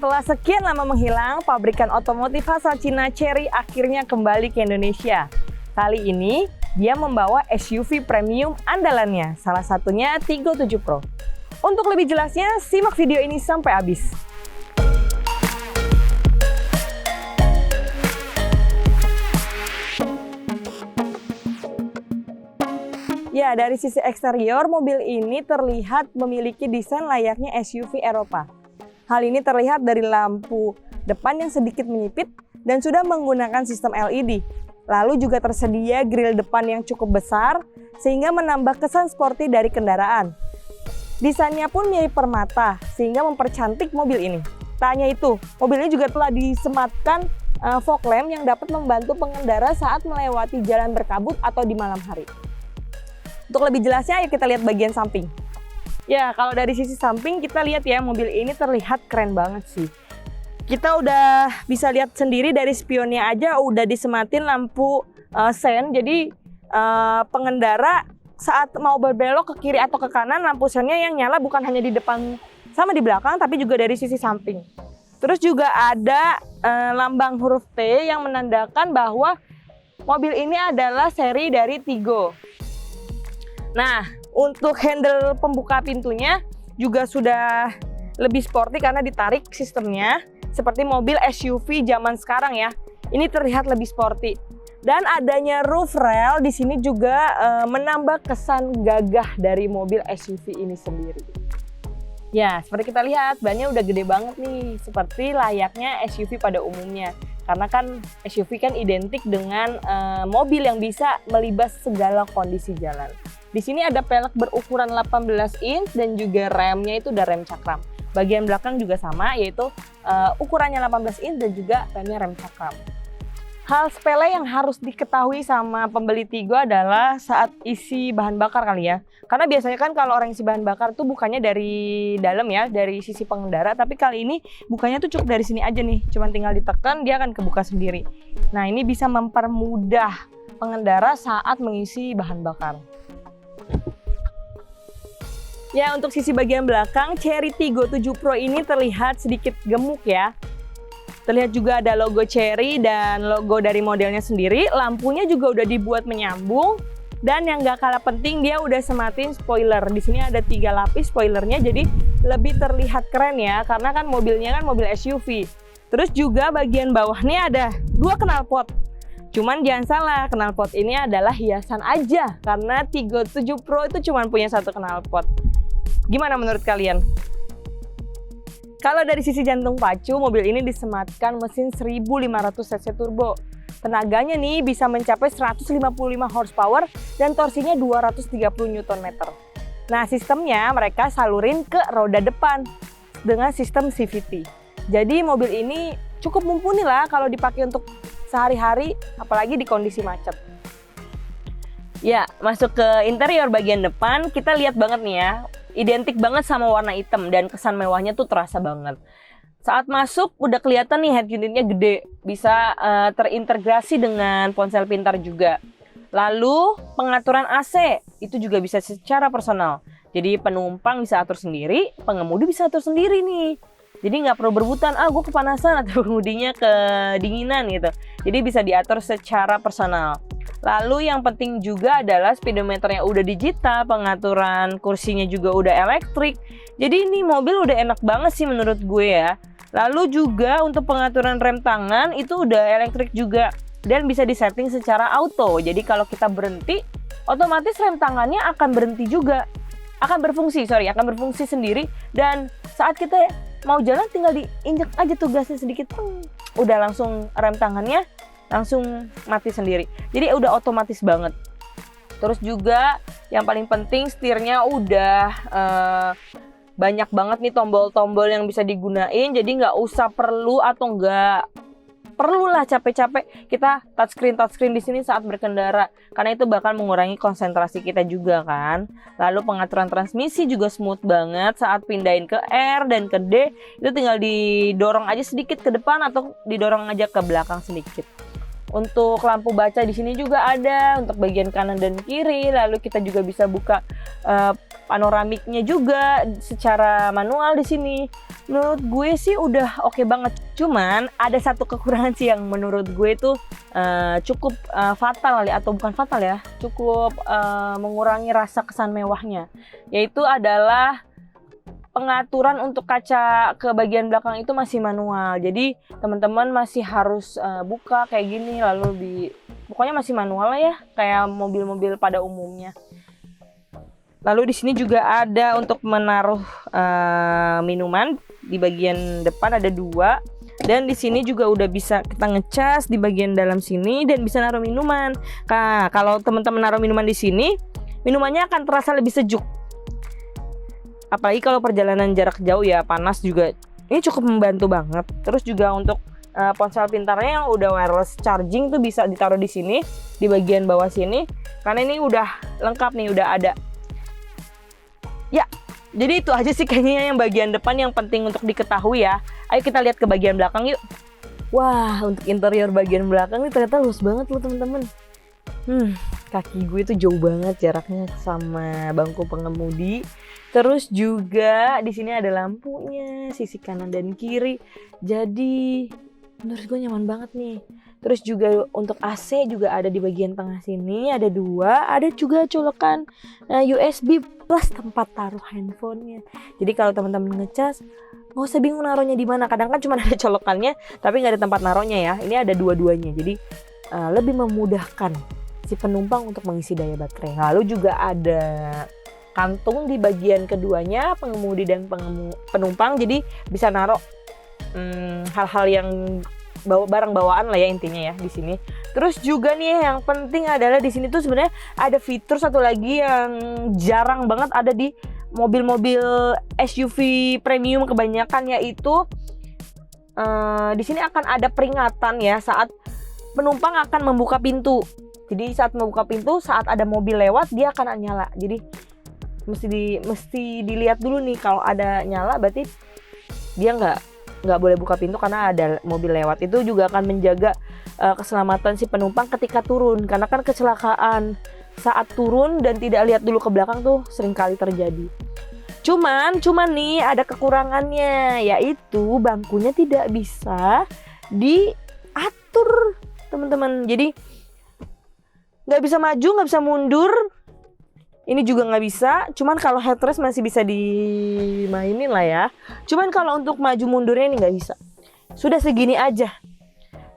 Setelah sekian lama menghilang, pabrikan otomotif asal Cina Chery akhirnya kembali ke Indonesia. Kali ini, dia membawa SUV premium andalannya, salah satunya Tigo 7 Pro. Untuk lebih jelasnya, simak video ini sampai habis. Ya, dari sisi eksterior, mobil ini terlihat memiliki desain layaknya SUV Eropa. Hal ini terlihat dari lampu depan yang sedikit menyipit dan sudah menggunakan sistem LED. Lalu juga tersedia grill depan yang cukup besar sehingga menambah kesan sporty dari kendaraan. Desainnya pun mirip permata sehingga mempercantik mobil ini. Tak hanya itu, mobil ini juga telah disematkan fog lamp yang dapat membantu pengendara saat melewati jalan berkabut atau di malam hari. Untuk lebih jelasnya, ayo kita lihat bagian samping. Ya, kalau dari sisi samping kita lihat ya, mobil ini terlihat keren banget sih. Kita udah bisa lihat sendiri dari spionnya aja udah disematin lampu sen. Jadi pengendara saat mau berbelok ke kiri atau ke kanan, lampu sennya yang nyala bukan hanya di depan sama di belakang, tapi juga dari sisi samping. Terus juga ada lambang huruf T yang menandakan bahwa mobil ini adalah seri dari Tigo. Nah, untuk handle pembuka pintunya juga sudah lebih sporty karena ditarik sistemnya seperti mobil SUV zaman sekarang ya. Ini terlihat lebih sporty. Dan adanya roof rail di sini juga menambah kesan gagah dari mobil SUV ini sendiri. Ya, seperti kita lihat, bannya udah gede banget nih, seperti layaknya SUV pada umumnya. Karena kan SUV kan identik dengan mobil yang bisa melibas segala kondisi jalan. Di sini ada pelek berukuran 18 inch dan juga remnya itu udah rem cakram. Bagian belakang juga sama, yaitu ukurannya 18 inch dan juga remnya rem cakram. Hal sepele yang harus diketahui sama pembeli Tigo adalah saat isi bahan bakar kali ya. Karena biasanya kan kalau orang isi bahan bakar tuh bukannya dari dalam ya, dari sisi pengendara. Tapi kali ini bukanya tuh cukup dari sini aja nih. Cuman tinggal ditekan, dia akan kebuka sendiri. Nah, ini bisa mempermudah pengendara saat mengisi bahan bakar. Ya, untuk sisi bagian belakang, Chery Tigo 7 Pro ini terlihat sedikit gemuk ya. Terlihat juga ada logo Chery dan logo dari modelnya sendiri. Lampunya juga udah dibuat menyambung. Dan yang gak kalah penting, dia udah sematin spoiler. Di sini ada 3 lapis spoilernya, jadi lebih terlihat keren ya. Karena kan mobilnya kan mobil SUV. Terus juga bagian bawahnya ada 2 knalpot. Cuman jangan salah, knalpot ini adalah hiasan aja. Karena Tigo 7 Pro itu cuma punya 1 knalpot. Gimana menurut kalian? Kalau dari sisi jantung pacu, mobil ini disematkan mesin 1500 cc turbo. Tenaganya nih bisa mencapai 155 horsepower dan torsinya 230 Nm. Nah, sistemnya mereka salurin ke roda depan dengan sistem CVT. Jadi mobil ini cukup mumpuni lah kalau dipakai untuk sehari-hari, apalagi di kondisi macet. Ya, masuk ke interior bagian depan, kita lihat banget nih ya. Identik banget sama warna hitam dan kesan mewahnya tuh terasa banget. Saat masuk udah kelihatan nih head unitnya gede, bisa terintegrasi dengan ponsel pintar juga. Lalu pengaturan AC itu juga bisa secara personal. Jadi penumpang bisa atur sendiri, pengemudi bisa atur sendiri nih. Jadi nggak perlu berebutan, gue kepanasan atau pengemudinya kedinginan gitu. Jadi bisa diatur secara personal. Lalu yang penting juga adalah speedometernya udah digital, pengaturan kursinya juga udah elektrik. Jadi ini mobil udah enak banget sih menurut gue ya. Lalu juga untuk pengaturan rem tangan itu udah elektrik juga. Dan bisa disetting secara auto. Jadi kalau kita berhenti, otomatis rem tangannya akan berhenti juga. Akan berfungsi sendiri. Dan saat kita mau jalan tinggal diinjek aja tuh gasnya sedikit. Udah langsung rem tangannya langsung mati sendiri. Jadi udah otomatis banget. Terus juga yang paling penting setirnya udah banyak banget nih tombol-tombol yang bisa digunain. Jadi nggak usah perlu atau nggak perlulah capek-capek kita touchscreen di sini saat berkendara. Karena itu bakal mengurangi konsentrasi kita juga kan. Lalu pengaturan transmisi juga smooth banget saat pindahin ke R dan ke D. Itu tinggal didorong aja sedikit ke depan atau didorong aja ke belakang sedikit. Untuk lampu baca di sini juga ada untuk bagian kanan dan kiri. Lalu kita juga bisa buka panoramiknya juga secara manual di sini. Menurut gue sih udah oke banget. Cuman ada satu kekurangan sih yang menurut gue itu cukup fatal atau bukan fatal ya, cukup mengurangi rasa kesan mewahnya. Yaitu adalah pengaturan untuk kaca ke bagian belakang itu masih manual. Jadi teman-teman masih harus buka kayak gini lalu pokoknya masih manual lah ya, kayak mobil-mobil pada umumnya. Lalu di sini juga ada untuk menaruh minuman di bagian depan ada 2. Dan di sini juga udah bisa kita ngecas di bagian dalam sini dan bisa naruh minuman. Nah, kalau teman-teman naruh minuman di sini, minumannya akan terasa lebih sejuk. Apalagi kalau perjalanan jarak jauh ya, panas juga. Ini cukup membantu banget. Terus juga untuk ponsel pintarnya yang udah wireless charging tuh bisa ditaruh di sini, di bagian bawah sini. Karena ini udah lengkap nih, udah ada. Ya, jadi itu aja sih kayaknya yang bagian depan yang penting untuk diketahui ya. Ayo kita lihat ke bagian belakang yuk. Wah, untuk interior bagian belakang ini ternyata luas banget loh teman-teman. Kaki gue tuh jauh banget jaraknya sama bangku pengemudi. Terus juga di sini ada lampunya sisi kanan dan kiri. Jadi menurut gue nyaman banget nih. Terus juga untuk AC juga ada di bagian tengah sini, ada 2. Ada juga colokan USB plus tempat taruh handphonenya. Jadi kalau teman-teman ngecas, nggak usah bingung naruhnya di mana. Kadang kan cuma ada colokannya, tapi nggak ada tempat naruhnya ya. Ini ada dua-duanya. Jadi lebih memudahkan si penumpang untuk mengisi daya baterai. Lalu juga ada kantung di bagian keduanya, pengemudi dan penumpang. Jadi bisa naruh hal-hal yang barang bawaan lah ya intinya ya di sini. Terus juga nih yang penting adalah di sini tuh sebenarnya ada fitur satu lagi yang jarang banget ada di mobil-mobil SUV premium kebanyakan, yaitu di sini akan ada peringatan ya saat penumpang akan membuka pintu. Jadi saat membuka pintu, saat ada mobil lewat dia akan nyala. Jadi mesti dilihat dulu nih, kalau ada nyala berarti dia nggak boleh buka pintu karena ada mobil lewat. Itu juga akan menjaga keselamatan si penumpang ketika turun, karena kan kecelakaan saat turun dan tidak lihat dulu ke belakang tuh sering kali terjadi. Cuman nih ada kekurangannya, yaitu bangkunya tidak bisa diatur teman-teman. Jadi nggak bisa maju, nggak bisa mundur. Ini juga nggak bisa. Cuman kalau headrest masih bisa dimainin lah ya. Cuman kalau untuk maju mundurnya ini nggak bisa. Sudah segini aja.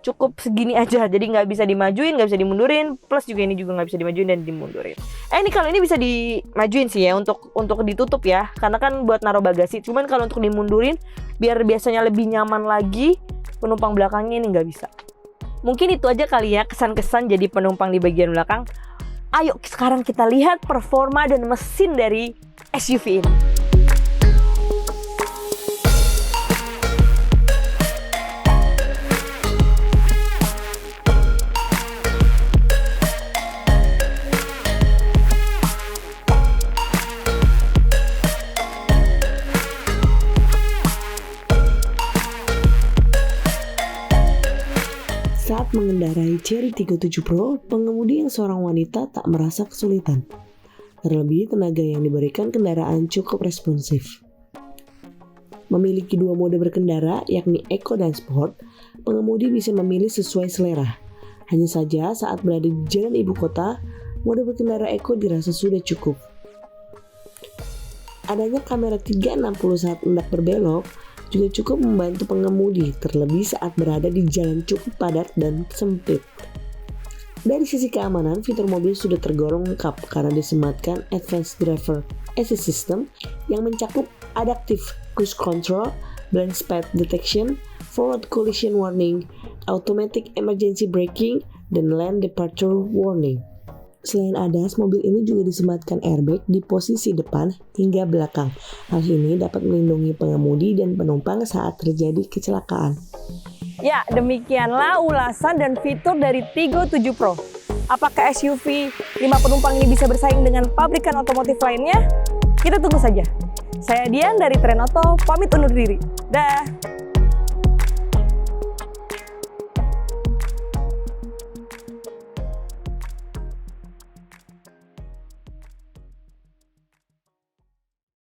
Cukup segini aja. Jadi nggak bisa dimajuin, nggak bisa dimundurin. Plus juga ini juga nggak bisa dimajuin dan dimundurin. Ini kalau ini bisa dimajuin sih ya untuk ditutup ya. Karena kan buat naruh bagasi. Cuman kalau untuk dimundurin biar biasanya lebih nyaman lagi, penumpang belakangnya ini nggak bisa. Mungkin itu aja kali ya kesan-kesan jadi penumpang di bagian belakang. Ayo sekarang kita lihat performa dan mesin dari SUV ini. Saat mengendarai Chery Tiggo 7 Pro, pengemudi yang seorang wanita tak merasa kesulitan. Terlebih tenaga yang diberikan kendaraan cukup responsif. Memiliki 2 mode berkendara, yakni Eco dan Sport, pengemudi bisa memilih sesuai selera. Hanya saja saat berada di jalan ibu kota, mode berkendara Eco dirasa sudah cukup. Adanya kamera 360 saat hendak berbelok juga cukup membantu pengemudi, terlebih saat berada di jalan cukup padat dan sempit. Dari sisi keamanan, fitur mobil sudah tergolong lengkap karena disematkan Advanced Driver Assist System yang mencakup Adaptive Cruise Control, Blind Spot Detection, Forward Collision Warning, Automatic Emergency Braking, dan Lane Departure Warning. Selain ADAS, mobil ini juga disematkan airbag di posisi depan hingga belakang. Hal ini dapat melindungi pengemudi dan penumpang saat terjadi kecelakaan. Ya, demikianlah ulasan dan fitur dari Tiggo 7 Pro. Apakah SUV 5 penumpang ini bisa bersaing dengan pabrikan otomotif lainnya? Kita tunggu saja. Saya Dian dari Trenoto, pamit undur diri. Dah.